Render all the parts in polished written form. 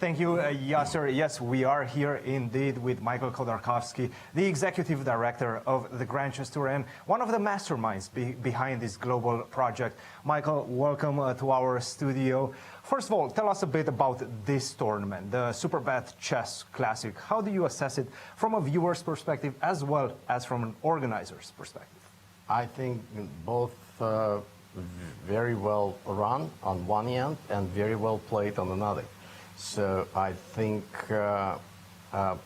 Thank you, Yasser. Yes, we are here indeed with Michael Khodarkovsky, the Executive Director of the Grandmaster and one of the masterminds behind this global project. Michael, welcome to our studio. First of all, tell us a bit about this tournament, the Superbet Chess Classic. How do you assess it from a viewer's perspective as well as from an organizer's perspective? I think both very well run on one end and very well played on another. So I think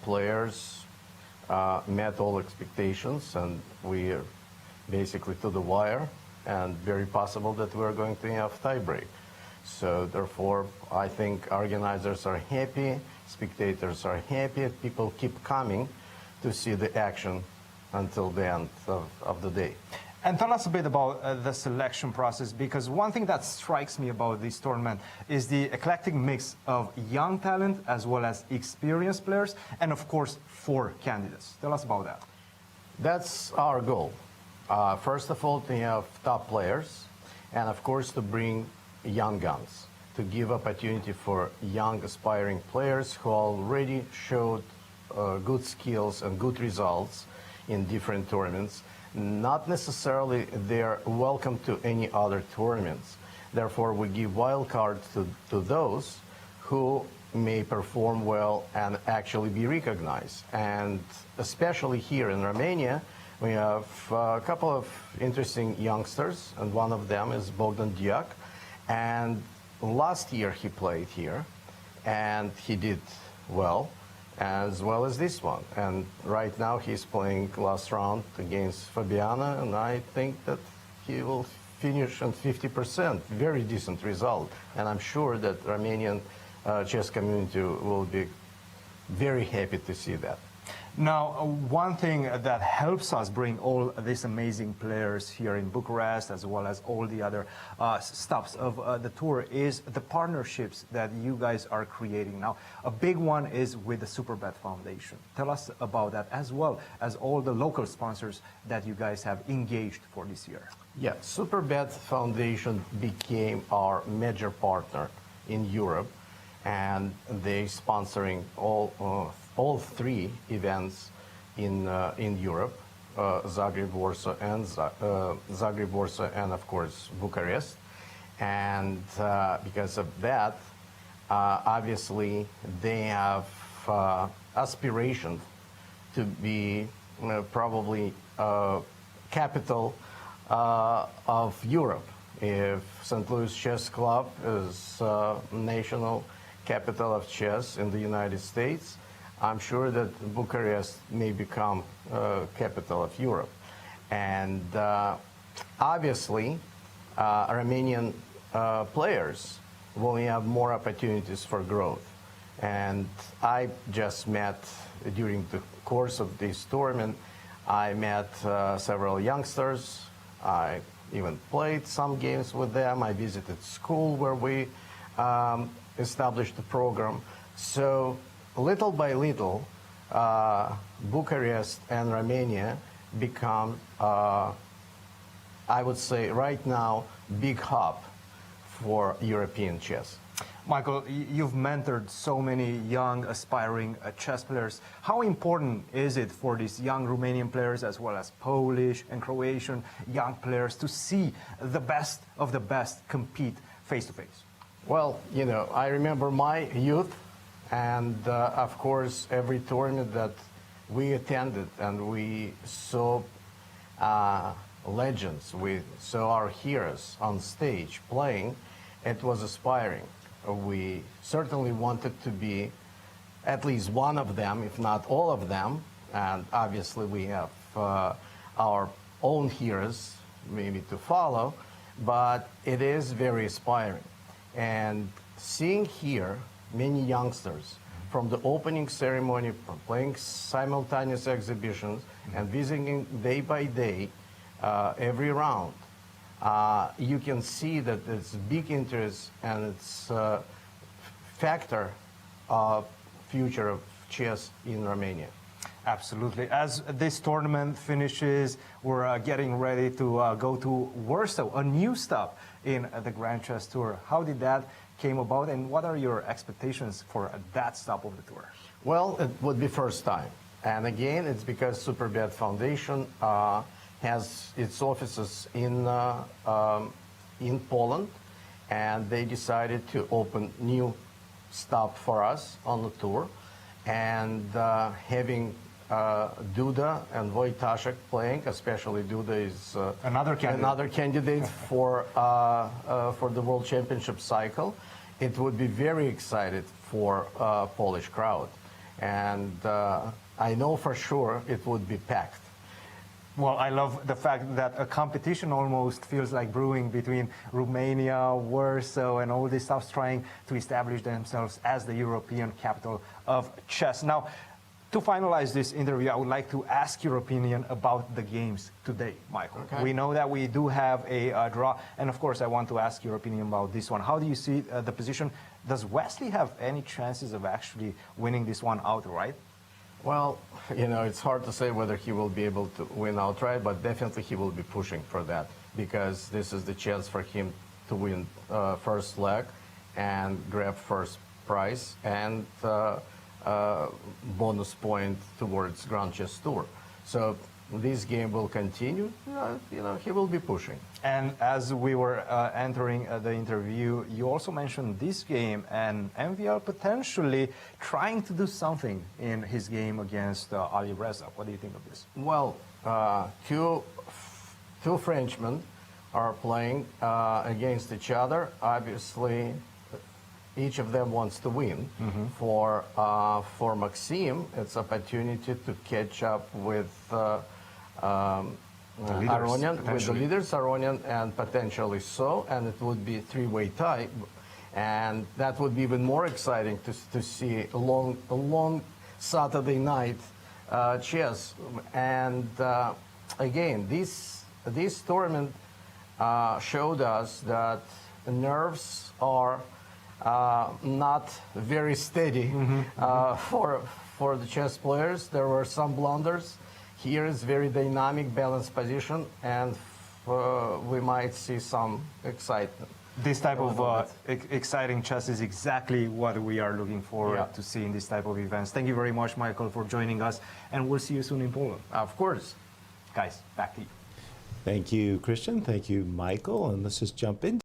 players met all expectations, and we're basically to the wire, and very possible that we're going to have tie-break. So therefore, I think organizers are happy, spectators are happy, people keep coming to see the action until the end of the day. And tell us a bit about the selection process, because one thing that strikes me about this tournament is the eclectic mix of young talent as well as experienced players, and of course, 4 candidates. Tell us about that. That's our goal. First of all, to have top players, and of course, to bring young guns, to give opportunity for young aspiring players who already showed good skills and good results in different tournaments. Not necessarily they're welcome to any other tournaments. Therefore, we give wild cards to those who may perform well and actually be recognized. And especially here in Romania, we have a couple of interesting youngsters, and one of them is Bogdan Diak. And last year he played here, and he did well as this one. And right now he's playing last round against Fabiana, and I think that he will finish on 50%. Very decent result. And I'm sure that Romanian chess community will be very happy to see that. Now, one thing that helps us bring all these amazing players here in Bucharest, as well as all the other stops of the tour, is the partnerships that you guys are creating. Now, a big one is with the Superbet Foundation. Tell us about that, as well as all the local sponsors that you guys have engaged for this year. Yeah, Superbet Foundation became our major partner in Europe, and they're sponsoring all 3 events in Europe, Zagreb, Warsaw, and of course Bucharest. And because of that, obviously they have aspiration to be probably capital of Europe. If St. Louis Chess Club is national capital of chess in the United States, I'm sure that Bucharest may become capital of Europe. And obviously, Romanian players will have more opportunities for growth. And I just met, during the course of this tournament, I met several youngsters. I even played some games with them. I visited school where we established the program. So little by little, Bucharest and Romania become, I would say right now, big hub for European chess. Michael, you've mentored so many young, aspiring chess players. How important is it for these young Romanian players, as well as Polish and Croatian young players, to see the best of the best compete face-to-face? Well, you know, I remember my youth, and of course, every tournament that we attended, and we saw legends, we saw our heroes on stage playing, it was aspiring. We certainly wanted to be at least one of them, if not all of them. And obviously we have our own heroes maybe to follow, but it is very aspiring. And seeing here many youngsters from the opening ceremony, from playing simultaneous exhibitions and visiting day by day every round, you can see that it's big interest, and it's a factor of future of chess in Romania. Absolutely. As this tournament finishes, we're getting ready to go to Warsaw, a new stop in the Grand Chess Tour. How did that came about, and what are your expectations for that stop of the tour? Well, it would be first time. And again, it's because Superbet Foundation has its offices in Poland, and they decided to open new stop for us on the tour. And having Duda and Wojtaszek playing, especially Duda is Another candidate for the World Championship cycle. It would be very excited for Polish crowd, and I know for sure it would be packed. Well, I love the fact that a competition almost feels like brewing between Romania, Warsaw, and all these stuff trying to establish themselves as the European capital of chess. Now, to finalize this interview, I would like to ask your opinion about the games today, Michael. Okay. We know that we do have a draw, and of course, I want to ask your opinion about this one. How do you see the position? Does Wesley have any chances of actually winning this one outright? Well, you know, it's hard to say whether he will be able to win outright, but definitely he will be pushing for that because this is the chance for him to win first leg and grab first prize and bonus point towards Grand Chess Tour. So this game will continue. You know, he will be pushing. And as we were entering the interview, you also mentioned this game and MVL potentially trying to do something in his game against Ali Reza. What do you think of this? Well, two Frenchmen are playing against each other. Obviously, each of them wants to win. For Maxime, it's opportunity to catch up with Aronian, and potentially so, and it would be a three-way tie, and that would be even more exciting to see a long Saturday night chess. And again, this tournament showed us that nerves are not very steady for the chess players. There were some blunders. Here is very dynamic, balanced position, and we might see some excitement. This type of exciting chess is exactly what we are looking forward to see in this type of events. Thank you very much, Michael, for joining us, and we'll see you soon in Poland. Of course. Guys, back to you. Thank you, Cristian. Thank you, Michael. And let's just jump in.